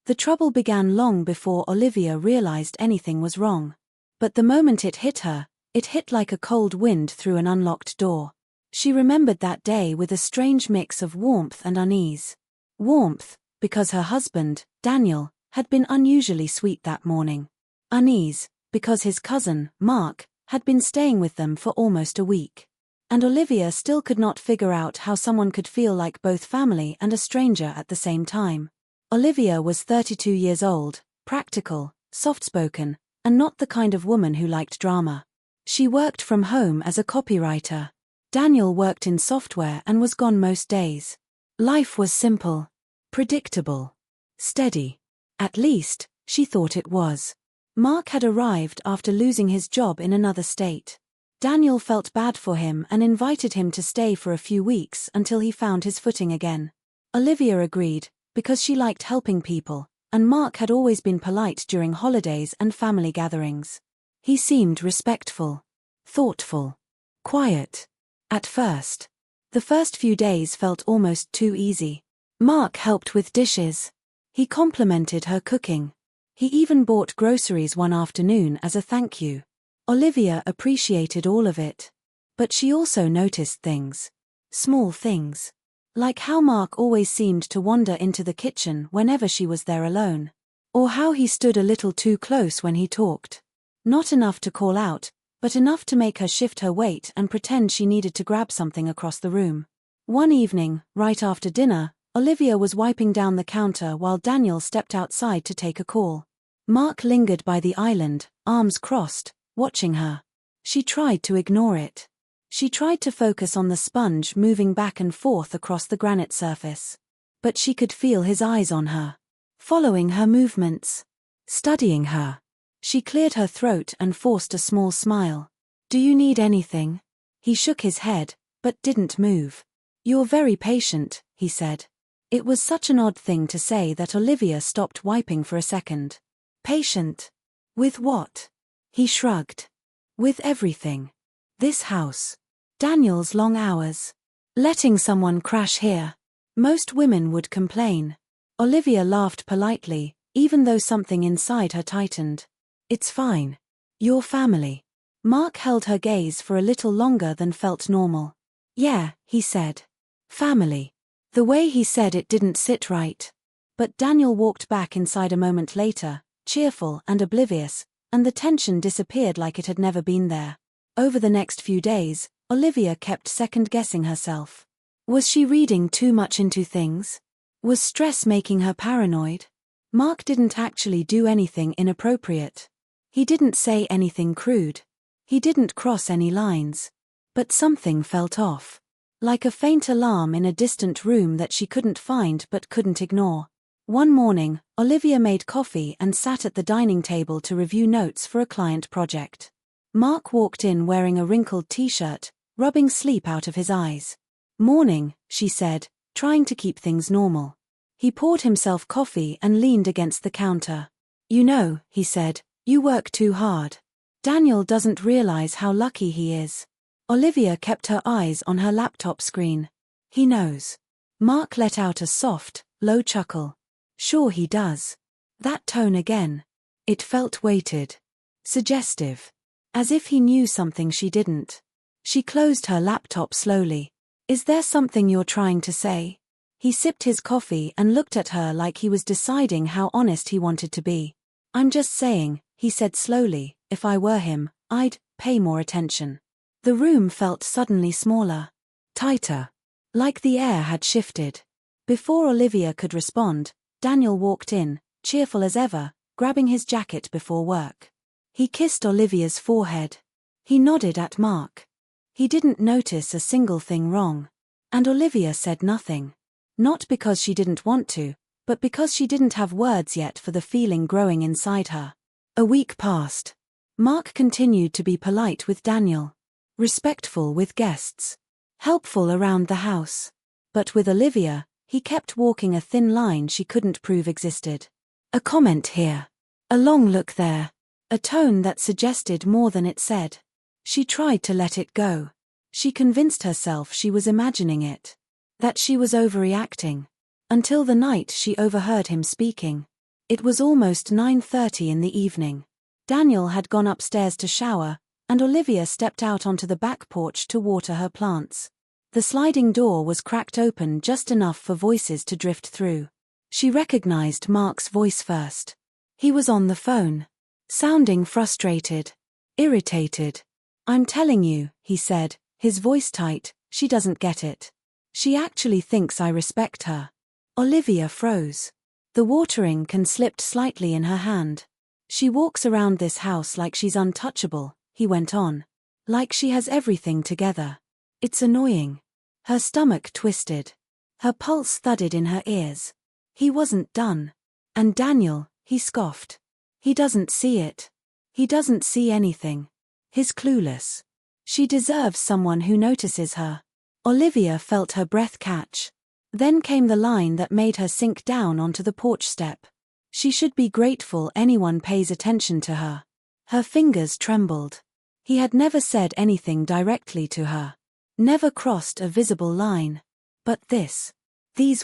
The trouble began long before Olivia realized anything was wrong. But the moment it hit her, it hit like a cold wind through an unlocked door. She remembered that day with a strange mix of warmth and unease. Warmth, because her husband, Daniel, had been unusually sweet that morning. Unease, because his cousin, Mark, had been staying with them for almost a week. And Olivia still could not figure out how someone could feel like both family and a stranger at the same time. Olivia was 32 years old, practical, soft-spoken, and not the kind of woman who liked drama. She worked from home as a copywriter. Daniel worked in software and was gone most days. Life was simple, predictable, steady. At least, she thought it was. Mark had arrived after losing his job in another state. Daniel felt bad for him and invited him to stay for a few weeks until he found his footing again. Olivia agreed, because she liked helping people, and Mark had always been polite during holidays and family gatherings. He seemed respectful, thoughtful, quiet. At first. The first few days felt almost too easy. Mark helped with dishes. He complimented her cooking. He even bought groceries one afternoon as a thank you. Olivia appreciated all of it. But she also noticed things. Small things. Like how Mark always seemed to wander into the kitchen whenever she was there alone. Or how he stood a little too close when he talked. Not enough to call out, but enough to make her shift her weight and pretend she needed to grab something across the room. One evening, right after dinner, Olivia was wiping down the counter while Daniel stepped outside to take a call. Mark lingered by the island, arms crossed, watching her. She tried to ignore it. She tried to focus on the sponge moving back and forth across the granite surface. But she could feel his eyes on her. Following her movements. Studying her. She cleared her throat and forced a small smile. "Do you need anything?" He shook his head, but didn't move. "You're very patient," he said. It was such an odd thing to say that Olivia stopped wiping for a second. Patient? With what? He shrugged. With everything. This house. Daniel's long hours. Letting someone crash here. Most women would complain. Olivia laughed politely, even though something inside her tightened. "It's fine. Your family." Mark held her gaze for a little longer than felt normal. "Yeah," he said. "Family." The way he said it didn't sit right. But Daniel walked back inside a moment later, cheerful and oblivious, and the tension disappeared like it had never been there. Over the next few days, Olivia kept second-guessing herself. Was she reading too much into things? Was stress making her paranoid? Mark didn't actually do anything inappropriate. He didn't say anything crude. He didn't cross any lines. But something felt off. Like a faint alarm in a distant room that she couldn't find but couldn't ignore. One morning, Olivia made coffee and sat at the dining table to review notes for a client project. Mark walked in wearing a wrinkled t-shirt, rubbing sleep out of his eyes. "Morning," she said, trying to keep things normal. He poured himself coffee and leaned against the counter. "You know," he said, "you work too hard. Daniel doesn't realize how lucky he is." Olivia kept her eyes on her laptop screen. "He knows." Mark let out a soft, low chuckle. "Sure he does." That tone again. It felt weighted. Suggestive. As if he knew something she didn't. She closed her laptop slowly. "Is there something you're trying to say?" He sipped his coffee and looked at her like he was deciding how honest he wanted to be. "I'm just saying," he said slowly, "if I were him, I'd pay more attention." The room felt suddenly smaller. Tighter. Like the air had shifted. Before Olivia could respond, Daniel walked in, cheerful as ever, grabbing his jacket before work. He kissed Olivia's forehead. He nodded at Mark. He didn't notice a single thing wrong. And Olivia said nothing. Not because she didn't want to, but because she didn't have words yet for the feeling growing inside her. A week passed. Mark continued to be polite with Daniel. Respectful with guests. Helpful around the house. But with Olivia, he kept walking a thin line she couldn't prove existed. A comment here. A long look there. A tone that suggested more than it said. She tried to let it go. She convinced herself she was imagining it. That she was overreacting. Until the night she overheard him speaking. It was almost 9:30 in the evening. Daniel had gone upstairs to shower, and Olivia stepped out onto the back porch to water her plants. The sliding door was cracked open just enough for voices to drift through. She recognized Mark's voice first. He was on the phone, sounding frustrated, irritated. "I'm telling you," he said, his voice tight, "she doesn't get it. She actually thinks I respect her." Olivia froze. The watering can slipped slightly in her hand. "She walks around this house like she's untouchable," he went on. "Like she has everything together. It's annoying." Her stomach twisted. Her pulse thudded in her ears. He wasn't done. "And Daniel," he scoffed. "He doesn't see it. He doesn't see anything. He's clueless. She deserves someone who notices her." Olivia felt her breath catch. Then came the line that made her sink down onto the porch step. She should be grateful anyone pays attention to her. Her fingers trembled. He had never said anything directly to her. Never crossed a visible line. But these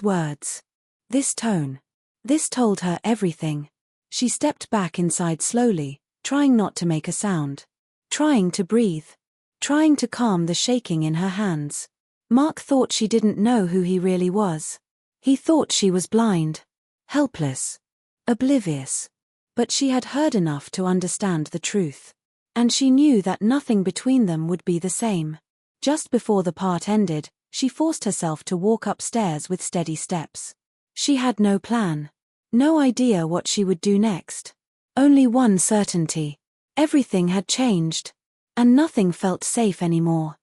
words, this tone, this told her everything. She stepped back inside slowly, trying not to make a sound. Trying to breathe. Trying to calm the shaking in her hands. Mark thought she didn't know who he really was. He thought she was blind. Helpless. Oblivious. But she had heard enough to understand the truth. And she knew that nothing between them would be the same. Just before the part ended, she forced herself to walk upstairs with steady steps. She had no plan. No idea what she would do next. Only one certainty. Everything had changed. And nothing felt safe anymore.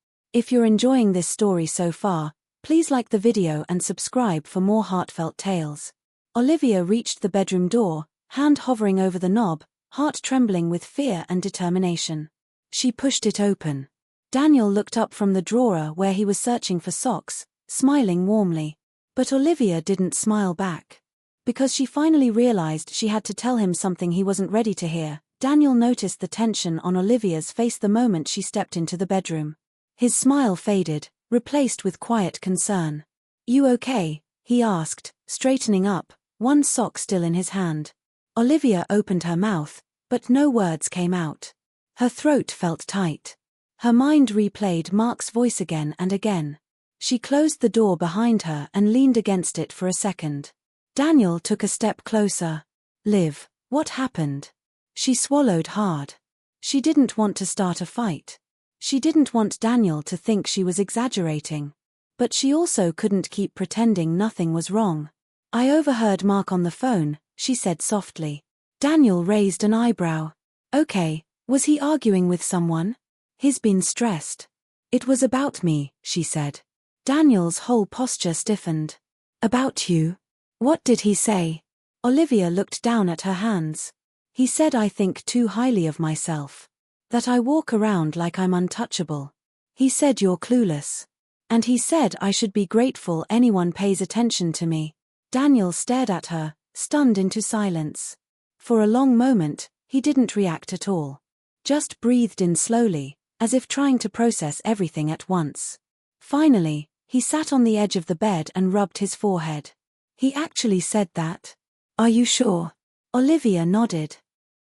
If you're enjoying this story so far, please like the video and subscribe for more heartfelt tales. Olivia reached the bedroom door, hand hovering over the knob, heart trembling with fear and determination. She pushed it open. Daniel looked up from the drawer where he was searching for socks, smiling warmly. But Olivia didn't smile back. Because she finally realized she had to tell him something he wasn't ready to hear. Daniel noticed the tension on Olivia's face the moment she stepped into the bedroom. His smile faded, replaced with quiet concern. "You okay?" he asked, straightening up, one sock still in his hand. Olivia opened her mouth, but no words came out. Her throat felt tight. Her mind replayed Mark's voice again and again. She closed the door behind her and leaned against it for a second. Daniel took a step closer. "Liv, what happened?" She swallowed hard. She didn't want to start a fight. She didn't want Daniel to think she was exaggerating. But she also couldn't keep pretending nothing was wrong. "I overheard Mark on the phone," she said softly. Daniel raised an eyebrow. "Okay, was he arguing with someone?" "He's been stressed." "It was about me," she said. Daniel's whole posture stiffened. "About you? What did he say?" Olivia looked down at her hands. "He said I think too highly of myself. That I walk around like I'm untouchable. He said you're clueless. And he said I should be grateful anyone pays attention to me." Daniel stared at her, stunned into silence. For a long moment, he didn't react at all. Just breathed in slowly, as if trying to process everything at once. Finally, he sat on the edge of the bed and rubbed his forehead. "He actually said that? Are you sure?" Olivia nodded.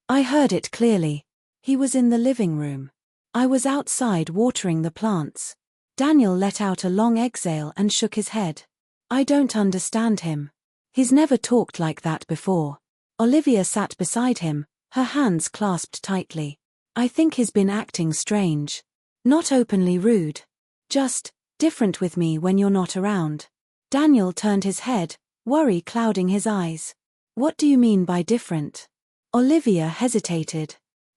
"I heard it clearly. He was in the living room. I was outside watering the plants." Daniel let out a long exhale and shook his head. "I don't understand him. He's never talked like that before." Olivia sat beside him, her hands clasped tightly. "I think he's been acting strange. Not openly rude. Just different with me when you're not around." Daniel turned his head, worry clouding his eyes. "What do you mean by different?" Olivia hesitated.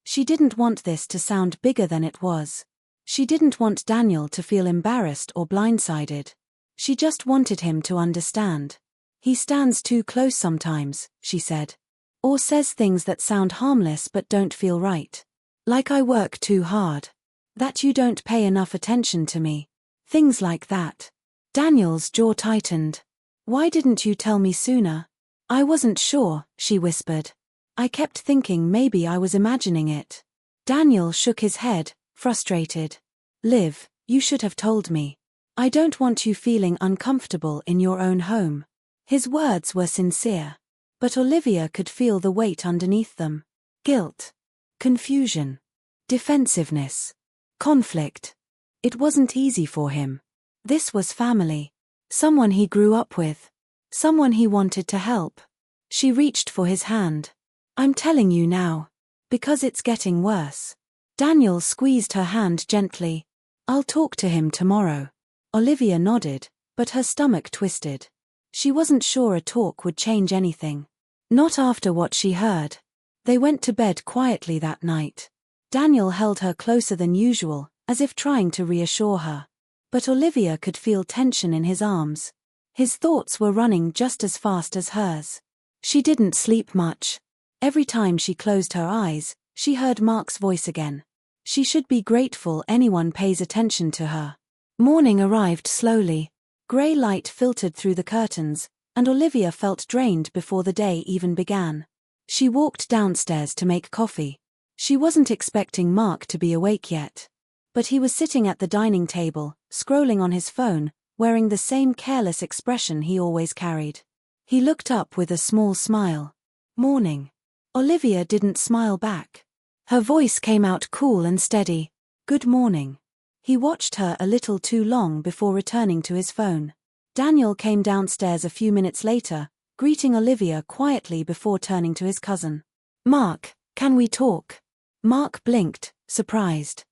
She didn't want this to sound bigger than it was. She didn't want Daniel to feel embarrassed or blindsided. She just wanted him to understand. "He stands too close sometimes," she said. "Or says things that sound harmless but don't feel right. Like I work too hard. That you don't pay enough attention to me. Things like that." Daniel's jaw tightened. "Why didn't you tell me sooner?" "I wasn't sure," she whispered. "I kept thinking maybe I was imagining it." Daniel shook his head, frustrated. "Liv, you should have told me. I don't want you feeling uncomfortable in your own home." His words were sincere. But Olivia could feel the weight underneath them. Guilt. Confusion. Defensiveness. Conflict. It wasn't easy for him. This was family. Someone he grew up with. Someone he wanted to help. She reached for his hand. I'm telling you now. Because it's getting worse. Daniel squeezed her hand gently. I'll talk to him tomorrow. Olivia nodded, but her stomach twisted. She wasn't sure a talk would change anything. Not after what she heard. They went to bed quietly that night. Daniel held her closer than usual, as if trying to reassure her. But Olivia could feel tension in his arms. His thoughts were running just as fast as hers. She didn't sleep much. Every time she closed her eyes, she heard Mark's voice again. She should be grateful anyone pays attention to her. Morning arrived slowly. Grey light filtered through the curtains, and Olivia felt drained before the day even began. She walked downstairs to make coffee. She wasn't expecting Mark to be awake yet. But he was sitting at the dining table, scrolling on his phone, wearing the same careless expression he always carried. He looked up with a small smile. Morning. Olivia didn't smile back. Her voice came out cool and steady. Good morning. He watched her a little too long before returning to his phone. Daniel came downstairs a few minutes later, greeting Olivia quietly before turning to his cousin. Mark, can we talk? Mark blinked, surprised.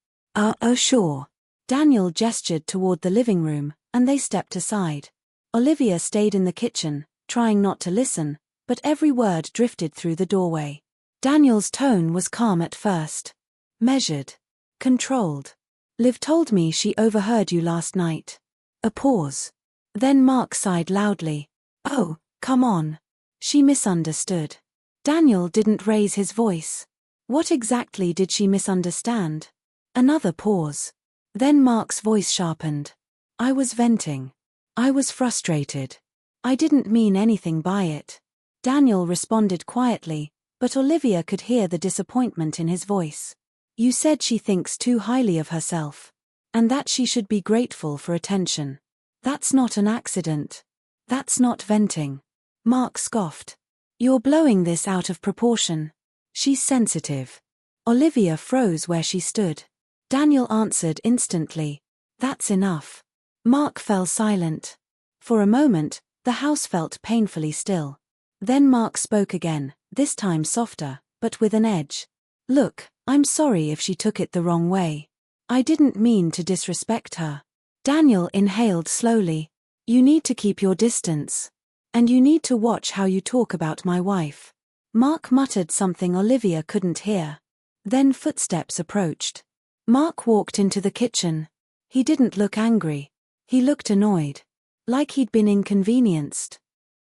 Sure. Daniel gestured toward the living room, and they stepped aside. Olivia stayed in the kitchen, trying not to listen, but every word drifted through the doorway. Daniel's tone was calm at first. Measured. Controlled. Liv told me she overheard you last night. A pause. Then Mark sighed loudly. Oh, come on. She misunderstood. Daniel didn't raise his voice. What exactly did she misunderstand? Another pause. Then Mark's voice sharpened. I was venting. I was frustrated. I didn't mean anything by it. Daniel responded quietly, but Olivia could hear the disappointment in his voice. You said she thinks too highly of herself. And that she should be grateful for attention. That's not an accident. That's not venting. Mark scoffed. You're blowing this out of proportion. She's sensitive. Olivia froze where she stood. Daniel answered instantly. That's enough. Mark fell silent. For a moment, the house felt painfully still. Then Mark spoke again, this time softer, but with an edge. Look, I'm sorry if she took it the wrong way. I didn't mean to disrespect her. Daniel inhaled slowly. You need to keep your distance. And you need to watch how you talk about my wife. Mark muttered something Olivia couldn't hear. Then footsteps approached. Mark walked into the kitchen. He didn't look angry. He looked annoyed. Like he'd been inconvenienced.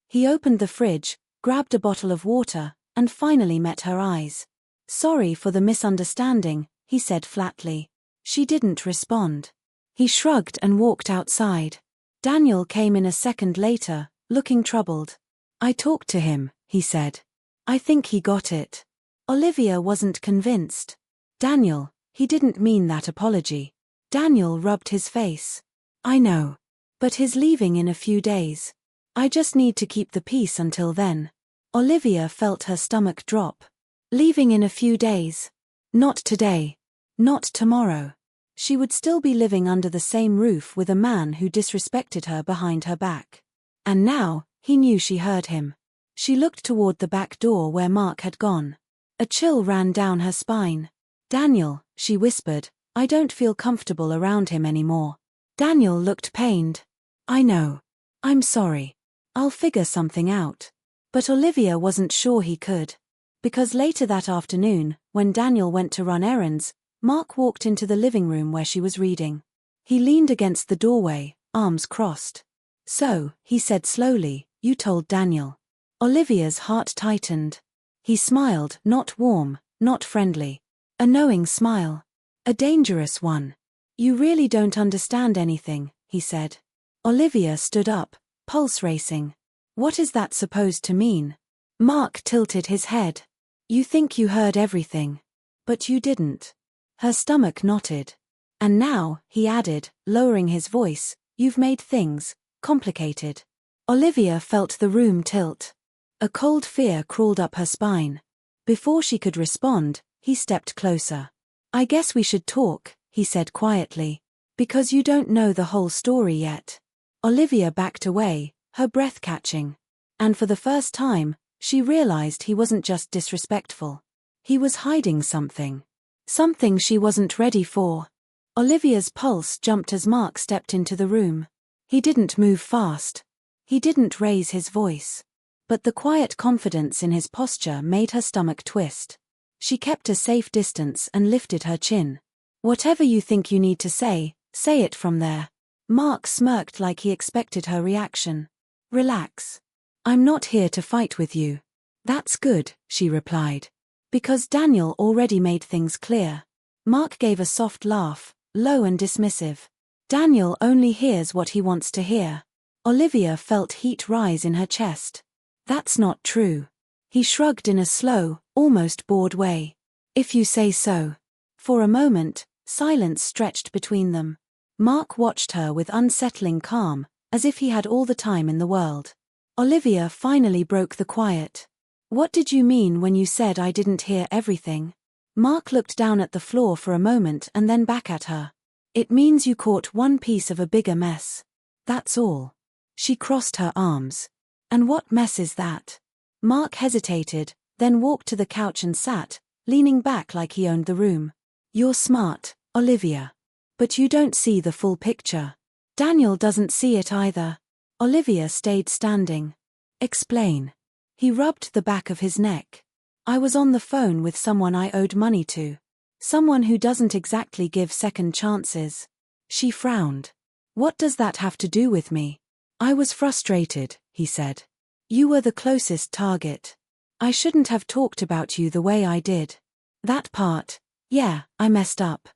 He opened the fridge, grabbed a bottle of water, and finally met her eyes. Sorry for the misunderstanding, he said flatly. She didn't respond. He shrugged and walked outside. Daniel came in a second later, looking troubled. I talked to him, he said. I think he got it. Olivia wasn't convinced. Daniel, he didn't mean that apology. Daniel rubbed his face. I know. But he's leaving in a few days. I just need to keep the peace until then. Olivia felt her stomach drop. Leaving in a few days. Not today. Not tomorrow. She would still be living under the same roof with a man who disrespected her behind her back. And now, he knew she heard him. She looked toward the back door where Mark had gone. A chill ran down her spine. Daniel, she whispered, I don't feel comfortable around him anymore. Daniel looked pained. I know. I'm sorry. I'll figure something out. But Olivia wasn't sure he could. Because later that afternoon, when Daniel went to run errands, Mark walked into the living room where she was reading. He leaned against the doorway, arms crossed. So, he said slowly, you told Daniel. Olivia's heart tightened. He smiled, not warm, not friendly. A knowing smile. A dangerous one. You really don't understand anything, he said. Olivia stood up, pulse racing. What is that supposed to mean? Mark tilted his head. You think you heard everything. But you didn't. Her stomach knotted. And now, he added, lowering his voice, you've made things complicated. Olivia felt the room tilt. A cold fear crawled up her spine. Before she could respond, he stepped closer. "I guess we should talk," he said quietly. "Because you don't know the whole story yet." Olivia backed away, her breath catching. And for the first time, she realized he wasn't just disrespectful. He was hiding something. Something she wasn't ready for. Olivia's pulse jumped as Mark stepped into the room. He didn't move fast. He didn't raise his voice. But the quiet confidence in his posture made her stomach twist. She kept a safe distance and lifted her chin. "Whatever you think you need to say it from there." Mark smirked like he expected her reaction. "Relax. I'm not here to fight with you." "That's good," she replied. "Because Daniel already made things clear." Mark gave a soft laugh, low and dismissive. "Daniel only hears what he wants to hear." Olivia felt heat rise in her chest. "That's not true." He shrugged in a slow, almost bored way. "If you say so." For a moment, silence stretched between them. Mark watched her with unsettling calm, as if he had all the time in the world. Olivia finally broke the quiet. "What did you mean when you said I didn't hear everything?" Mark looked down at the floor for a moment and then back at her. "It means you caught one piece of a bigger mess. That's all." She crossed her arms. "And what mess is that?" Mark hesitated, then walked to the couch and sat, leaning back like he owned the room. "You're smart, Olivia. But you don't see the full picture. Daniel doesn't see it either." Olivia stayed standing. "Explain." He rubbed the back of his neck. "I was on the phone with someone I owed money to. Someone who doesn't exactly give second chances." She frowned. "What does that have to do with me?" "I was frustrated," he said. "You were the closest target. I shouldn't have talked about you the way I did. That part, yeah, I messed up."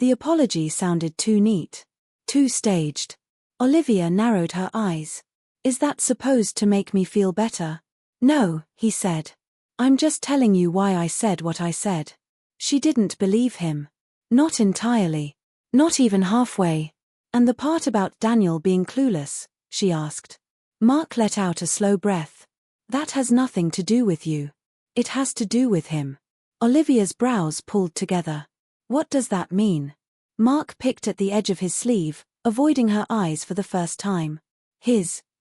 The apology sounded too neat. Too staged. Olivia narrowed her eyes. "Is that supposed to make me feel better?" "No," he said. "I'm just telling you why I said what I said." She didn't believe him. Not entirely. Not even halfway. "And the part about Daniel being clueless?" she asked. Mark let out a slow breath. "That has nothing to do with you. It has to do with him." Olivia's brows pulled together. "What does that mean?" Mark picked at the edge of his sleeve, avoiding her eyes for the first time.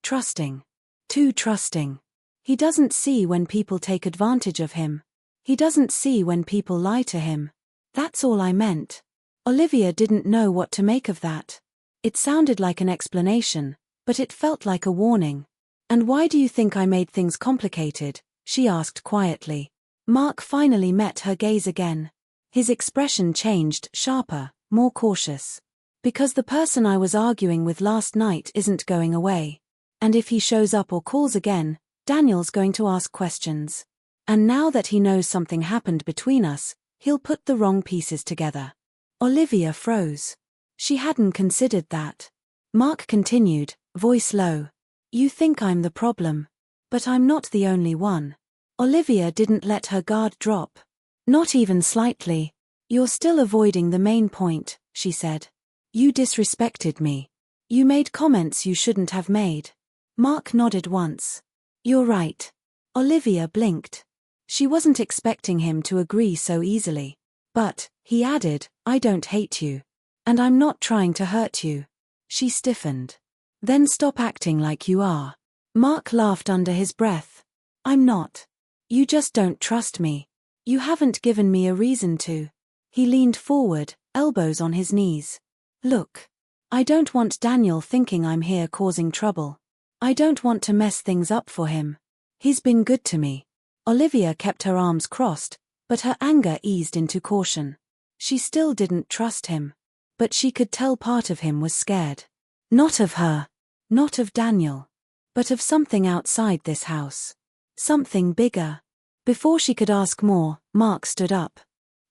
Trusting. Too trusting. He doesn't see when people take advantage of him. He doesn't see when people lie to him. That's all I meant. Olivia didn't know what to make of that. It sounded like an explanation, but it felt like a warning. "And why do you think I made things complicated?" she asked quietly. Mark finally met her gaze again. His expression changed, sharper, more cautious. "Because the person I was arguing with last night isn't going away. And if he shows up or calls again, Daniel's going to ask questions. And now that he knows something happened between us, he'll put the wrong pieces together." Olivia froze. She hadn't considered that. Mark continued, voice low. "You think I'm the problem. But I'm not the only one." Olivia didn't let her guard drop. Not even slightly. "You're still avoiding the main point," she said. "You disrespected me. You made comments you shouldn't have made." Mark nodded once. "You're right." Olivia blinked. She wasn't expecting him to agree so easily. "But," he added, "I don't hate you. And I'm not trying to hurt you." She stiffened. "Then stop acting like you are." Mark laughed under his breath. "I'm not. You just don't trust me. You haven't given me a reason to." He leaned forward, elbows on his knees. "Look. I don't want Daniel thinking I'm here causing trouble. I don't want to mess things up for him. He's been good to me." Olivia kept her arms crossed, but her anger eased into caution. She still didn't trust him. But she could tell part of him was scared. Not of her. Not of Daniel. But of something outside this house. Something bigger. Before she could ask more, Mark stood up.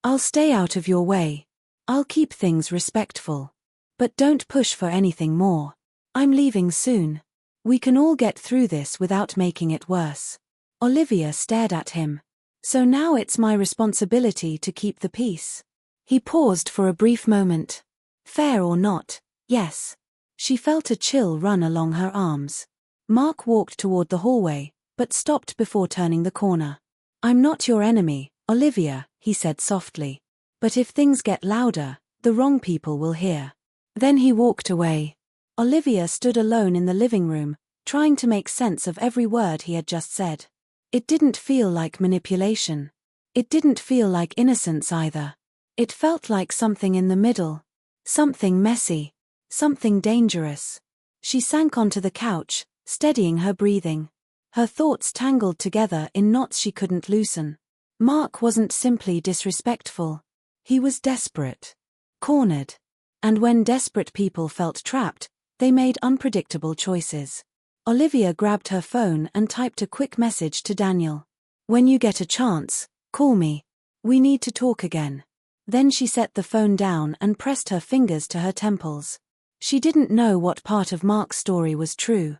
"I'll stay out of your way. I'll keep things respectful. But don't push for anything more. I'm leaving soon. We can all get through this without making it worse." Olivia stared at him. "So now it's my responsibility to keep the peace." He paused for a brief moment. "Fair or not, yes." She felt a chill run along her arms. Mark walked toward the hallway, but stopped before turning the corner. "I'm not your enemy, Olivia," he said softly. "But if things get louder, the wrong people will hear." Then he walked away. Olivia stood alone in the living room, trying to make sense of every word he had just said. It didn't feel like manipulation. It didn't feel like innocence either. It felt like something in the middle. Something messy. Something dangerous. She sank onto the couch, steadying her breathing. Her thoughts tangled together in knots she couldn't loosen. Mark wasn't simply disrespectful. He was desperate. Cornered. And when desperate people felt trapped, they made unpredictable choices. Olivia grabbed her phone and typed a quick message to Daniel. "When you get a chance, call me. We need to talk again." Then she set the phone down and pressed her fingers to her temples. She didn't know what part of Mark's story was true.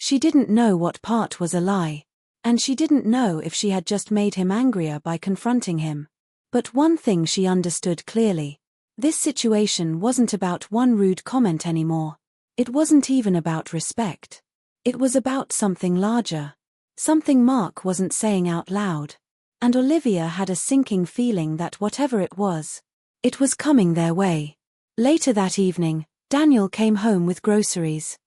She didn't know what part was a lie. And she didn't know if she had just made him angrier by confronting him. But one thing she understood clearly. This situation wasn't about one rude comment anymore. It wasn't even about respect. It was about something larger. Something Mark wasn't saying out loud. And Olivia had a sinking feeling that whatever it was coming their way. Later that evening, Daniel came home with groceries.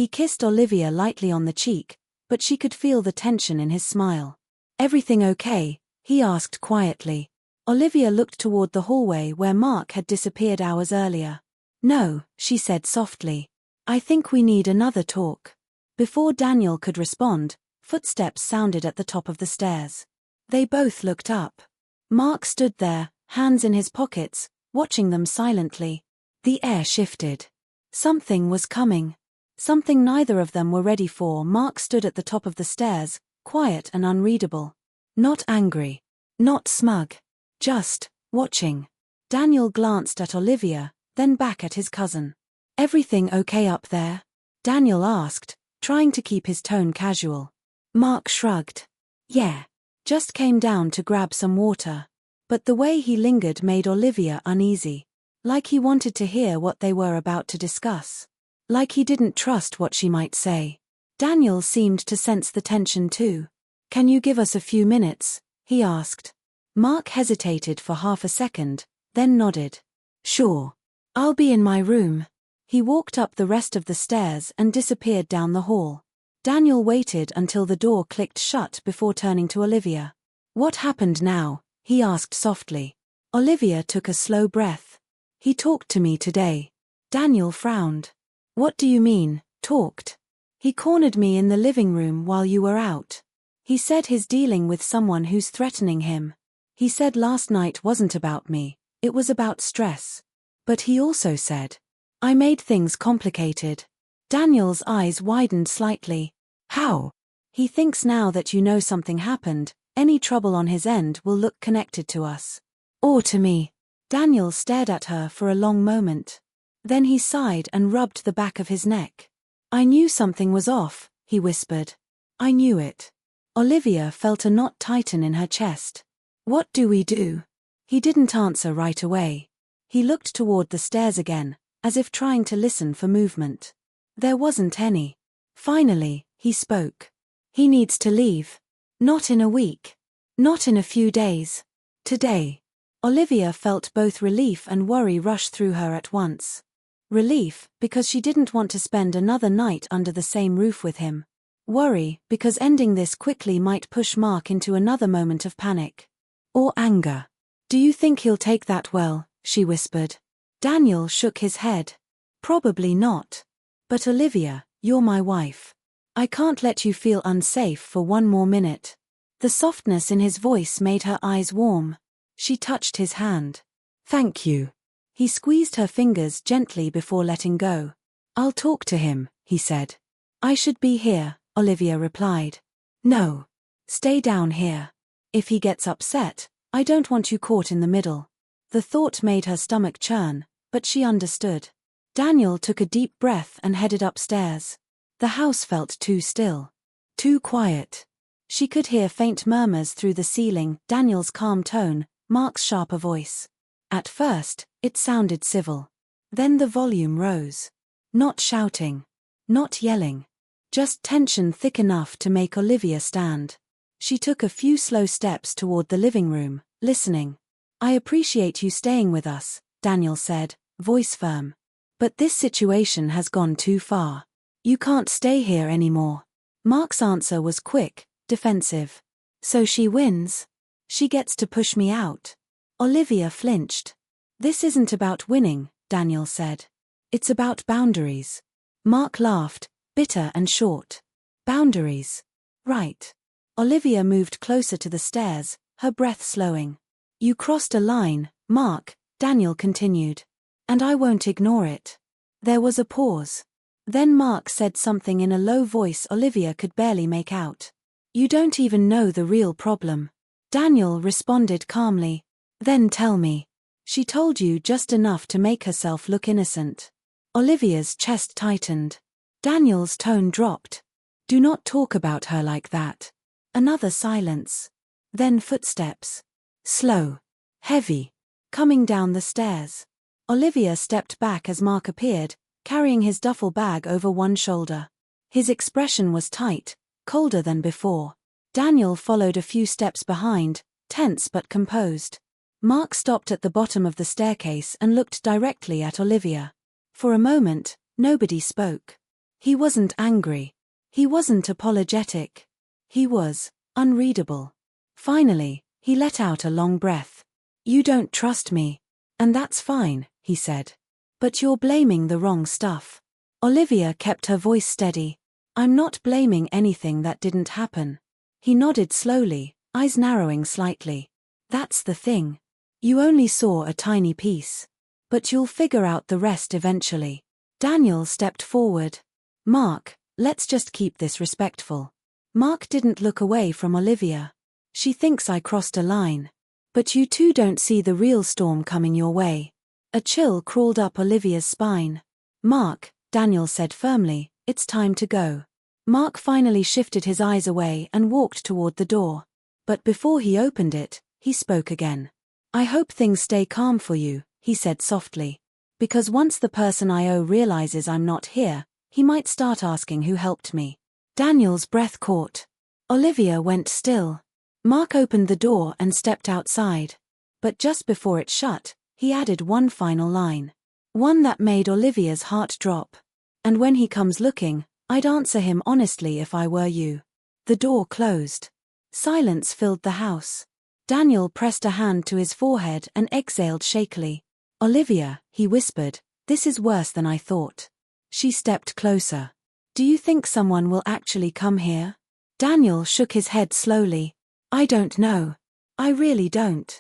He kissed Olivia lightly on the cheek, but she could feel the tension in his smile. "Everything okay?" he asked quietly. Olivia looked toward the hallway where Mark had disappeared hours earlier. "No," she said softly. "I think we need another talk." Before Daniel could respond, footsteps sounded at the top of the stairs. They both looked up. Mark stood there, hands in his pockets, watching them silently. The air shifted. Something was coming. Something neither of them were ready for. Mark stood at the top of the stairs, quiet and unreadable. Not angry. Not smug. Just watching. Daniel glanced at Olivia, then back at his cousin. "Everything okay up there?" Daniel asked, trying to keep his tone casual. Mark shrugged. "Yeah. Just came down to grab some water." But the way he lingered made Olivia uneasy. Like he wanted to hear what they were about to discuss. Like he didn't trust what she might say. Daniel seemed to sense the tension too. "Can you give us a few minutes?" he asked. Mark hesitated for half a second, then nodded. "Sure. I'll be in my room." He walked up the rest of the stairs and disappeared down the hall. Daniel waited until the door clicked shut before turning to Olivia. "What happened now?" he asked softly. Olivia took a slow breath. "He talked to me today." Daniel frowned. "What do you mean, talked?" "He cornered me in the living room while you were out. He said he's dealing with someone who's threatening him. He said last night wasn't about me, it was about stress. But he also said I made things complicated." Daniel's eyes widened slightly. "How?" "He thinks now that you know something happened, any trouble on his end will look connected to us. Or to me." Daniel stared at her for a long moment. Then he sighed and rubbed the back of his neck. "I knew something was off," he whispered. "I knew it." Olivia felt a knot tighten in her chest. "What do we do?" He didn't answer right away. He looked toward the stairs again, as if trying to listen for movement. There wasn't any. Finally, he spoke. "He needs to leave. Not in a week. Not in a few days. Today." Olivia felt both relief and worry rush through her at once. Relief, because she didn't want to spend another night under the same roof with him. Worry, because ending this quickly might push Mark into another moment of panic. Or anger. "Do you think he'll take that well?" she whispered. Daniel shook his head. "Probably not. But Olivia, you're my wife. I can't let you feel unsafe for one more minute." The softness in his voice made her eyes warm. She touched his hand. "Thank you." He squeezed her fingers gently before letting go. "I'll talk to him," he said. "I should be here," Olivia replied. "No. Stay down here. If he gets upset, I don't want you caught in the middle." The thought made her stomach churn, but she understood. Daniel took a deep breath and headed upstairs. The house felt too still. Too quiet. She could hear faint murmurs through the ceiling, Daniel's calm tone, Mark's sharper voice. At first, it sounded civil. Then the volume rose. Not shouting. Not yelling. Just tension thick enough to make Olivia stand. She took a few slow steps toward the living room, listening. "I appreciate you staying with us," Daniel said, voice firm. "But this situation has gone too far. You can't stay here anymore." Mark's answer was quick, defensive. "So she wins? She gets to push me out?" Olivia flinched. "This isn't about winning," Daniel said. "It's about boundaries." Mark laughed, bitter and short. "Boundaries. Right." Olivia moved closer to the stairs, her breath slowing. "You crossed a line, Mark," Daniel continued. "And I won't ignore it." There was a pause. Then Mark said something in a low voice Olivia could barely make out. "You don't even know the real problem." Daniel responded calmly. "Then tell me." "She told you just enough to make herself look innocent." Olivia's chest tightened. Daniel's tone dropped. "Do not talk about her like that." Another silence. Then footsteps. Slow. Heavy. Coming down the stairs. Olivia stepped back as Mark appeared, carrying his duffel bag over one shoulder. His expression was tight, colder than before. Daniel followed a few steps behind, tense but composed. Mark stopped at the bottom of the staircase and looked directly at Olivia. For a moment, nobody spoke. He wasn't angry. He wasn't apologetic. He was unreadable. Finally, he let out a long breath. "You don't trust me. And that's fine," he said. "But you're blaming the wrong stuff." Olivia kept her voice steady. "I'm not blaming anything that didn't happen." He nodded slowly, eyes narrowing slightly. "That's the thing. You only saw a tiny piece. But you'll figure out the rest eventually." Daniel stepped forward. "Mark, let's just keep this respectful." Mark didn't look away from Olivia. "She thinks I crossed a line. But you two don't see the real storm coming your way." A chill crawled up Olivia's spine. "Mark," Daniel said firmly, "it's time to go." Mark finally shifted his eyes away and walked toward the door. But before he opened it, he spoke again. "I hope things stay calm for you," he said softly. "Because once the person I owe realizes I'm not here, he might start asking who helped me." Daniel's breath caught. Olivia went still. Mark opened the door and stepped outside. But just before it shut, he added one final line. One that made Olivia's heart drop. "And when he comes looking, I'd answer him honestly if I were you." The door closed. Silence filled the house. Daniel pressed a hand to his forehead and exhaled shakily. "Olivia," he whispered, "this is worse than I thought." She stepped closer. "Do you think someone will actually come here?" Daniel shook his head slowly. "I don't know. I really don't."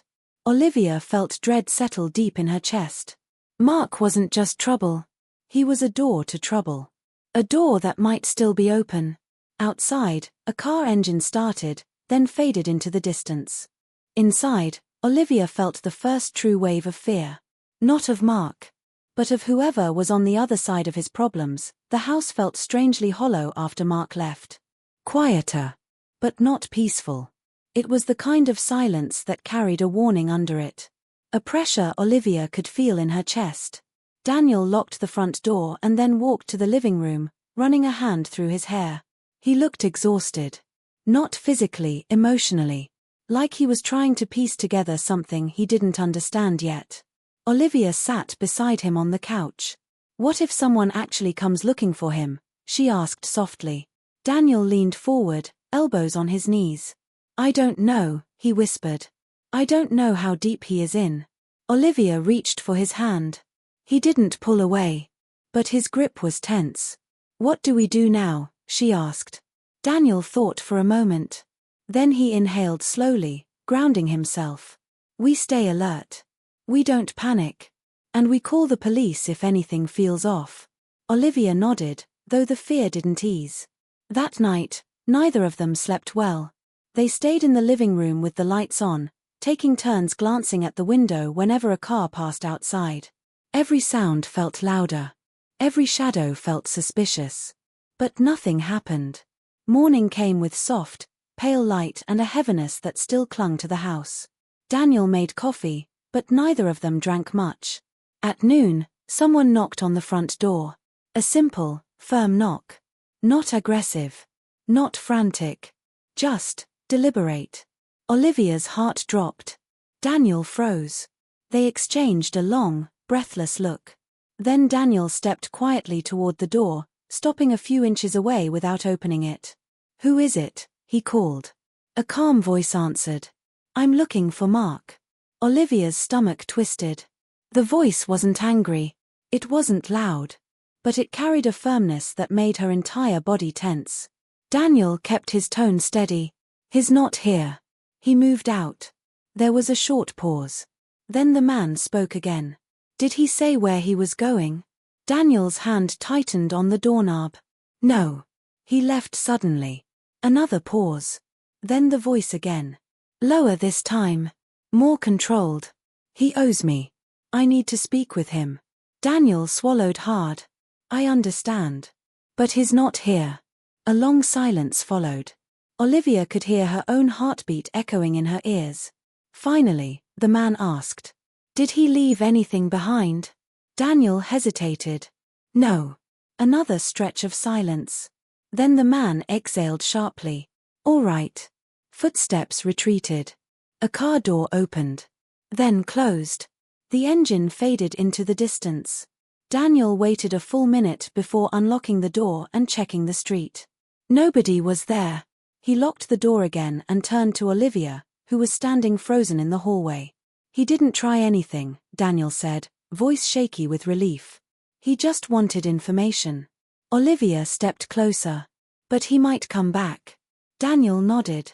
Olivia felt dread settle deep in her chest. Mark wasn't just trouble. He was a door to trouble. A door that might still be open. Outside, a car engine started, then faded into the distance. Inside, Olivia felt the first true wave of fear. Not of Mark, but of whoever was on the other side of his problems. The house felt strangely hollow after Mark left. Quieter, but not peaceful. It was the kind of silence that carried a warning under it. A pressure Olivia could feel in her chest. Daniel locked the front door and then walked to the living room, running a hand through his hair. He looked exhausted. Not physically, emotionally. Like he was trying to piece together something he didn't understand yet. Olivia sat beside him on the couch. "What if someone actually comes looking for him?" she asked softly. Daniel leaned forward, elbows on his knees. "I don't know," he whispered. "I don't know how deep he is in." Olivia reached for his hand. He didn't pull away. But his grip was tense. "What do we do now?" she asked. Daniel thought for a moment. Then he inhaled slowly, grounding himself. "We stay alert. We don't panic. And we call the police if anything feels off." Olivia nodded, though the fear didn't ease. That night, neither of them slept well. They stayed in the living room with the lights on, taking turns glancing at the window whenever a car passed outside. Every sound felt louder. Every shadow felt suspicious. But nothing happened. Morning came with soft, pale light and a heaviness that still clung to the house. Daniel made coffee, but neither of them drank much. At noon, someone knocked on the front door. A simple, firm knock. Not aggressive. Not frantic. Just deliberate. Olivia's heart dropped. Daniel froze. They exchanged a long, breathless look. Then Daniel stepped quietly toward the door, stopping a few inches away without opening it. "Who is it?" he called. A calm voice answered. "I'm looking for Mark." Olivia's stomach twisted. The voice wasn't angry. It wasn't loud. But it carried a firmness that made her entire body tense. Daniel kept his tone steady. "He's not here." He moved out. There was a short pause. Then the man spoke again. "Did he say where he was going?" Daniel's hand tightened on the doorknob. "No." He left suddenly. Another pause. Then the voice again. Lower this time. More controlled. "He owes me. I need to speak with him." Daniel swallowed hard. "I understand. But he's not here." A long silence followed. Olivia could hear her own heartbeat echoing in her ears. Finally, the man asked, "Did he leave anything behind?" Daniel hesitated. "No." Another stretch of silence. Then the man exhaled sharply. "All right." Footsteps retreated. A car door opened. Then closed. The engine faded into the distance. Daniel waited a full minute before unlocking the door and checking the street. Nobody was there. He locked the door again and turned to Olivia, who was standing frozen in the hallway. "He didn't try anything," Daniel said, voice shaky with relief. "He just wanted information." Olivia stepped closer. "But he might come back." Daniel nodded.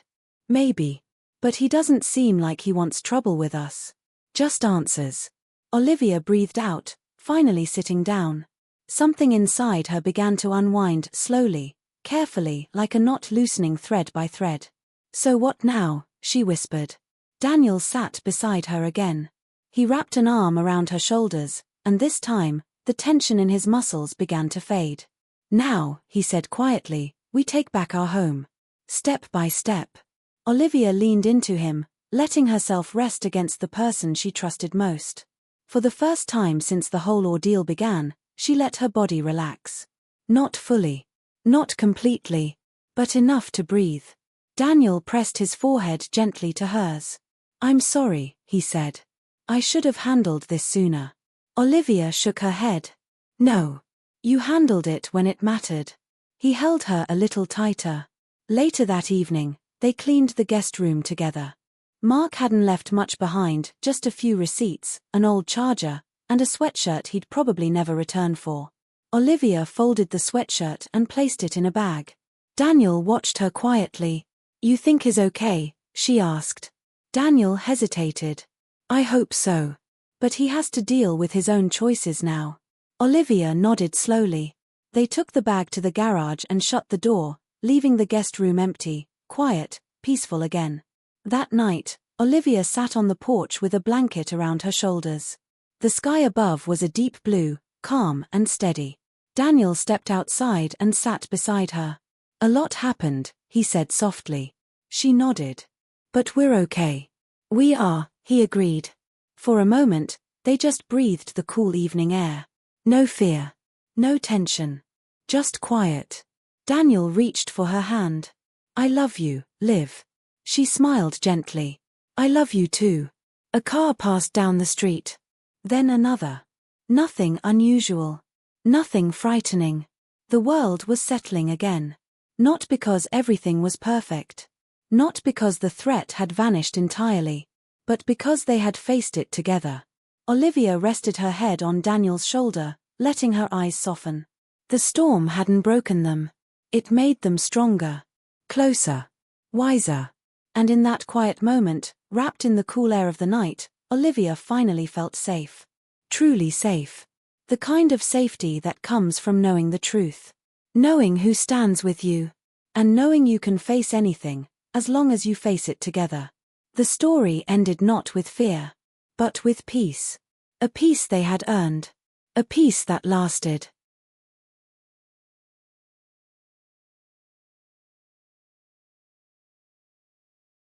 "Maybe. But he doesn't seem like he wants trouble with us. Just answers." Olivia breathed out, finally sitting down. Something inside her began to unwind slowly, carefully, like a knot loosening thread by thread. "So what now?" she whispered. Daniel sat beside her again. He wrapped an arm around her shoulders, and this time, the tension in his muscles began to fade. "Now," he said quietly, "we take back our home. Step by step." Olivia leaned into him, letting herself rest against the person she trusted most. For the first time since the whole ordeal began, she let her body relax. Not fully. Not completely. But enough to breathe. Daniel pressed his forehead gently to hers. "I'm sorry," he said. "I should have handled this sooner." Olivia shook her head. "No. You handled it when it mattered." He held her a little tighter. Later that evening, they cleaned the guest room together. Mark hadn't left much behind, just a few receipts, an old charger, and a sweatshirt he'd probably never return for. Olivia folded the sweatshirt and placed it in a bag. Daniel watched her quietly. "You think he's okay?" she asked. Daniel hesitated. "I hope so. But he has to deal with his own choices now." Olivia nodded slowly. They took the bag to the garage and shut the door, leaving the guest room empty, quiet, peaceful again. That night, Olivia sat on the porch with a blanket around her shoulders. The sky above was a deep blue, calm and steady. Daniel stepped outside and sat beside her. "A lot happened," he said softly. She nodded. "But we're okay." "We are," he agreed. For a moment, they just breathed the cool evening air. No fear. No tension. Just quiet. Daniel reached for her hand. "I love you, Liv." She smiled gently. "I love you too." A car passed down the street. Then another. Nothing unusual. Nothing frightening. The world was settling again. Not because everything was perfect. Not because the threat had vanished entirely. But because they had faced it together. Olivia rested her head on Daniel's shoulder, letting her eyes soften. The storm hadn't broken them. It made them stronger. Closer. Wiser. And in that quiet moment, wrapped in the cool air of the night, Olivia finally felt safe. Truly safe. The kind of safety that comes from knowing the truth. Knowing who stands with you. And knowing you can face anything, as long as you face it together. The story ended not with fear, but with peace. A peace they had earned. A peace that lasted.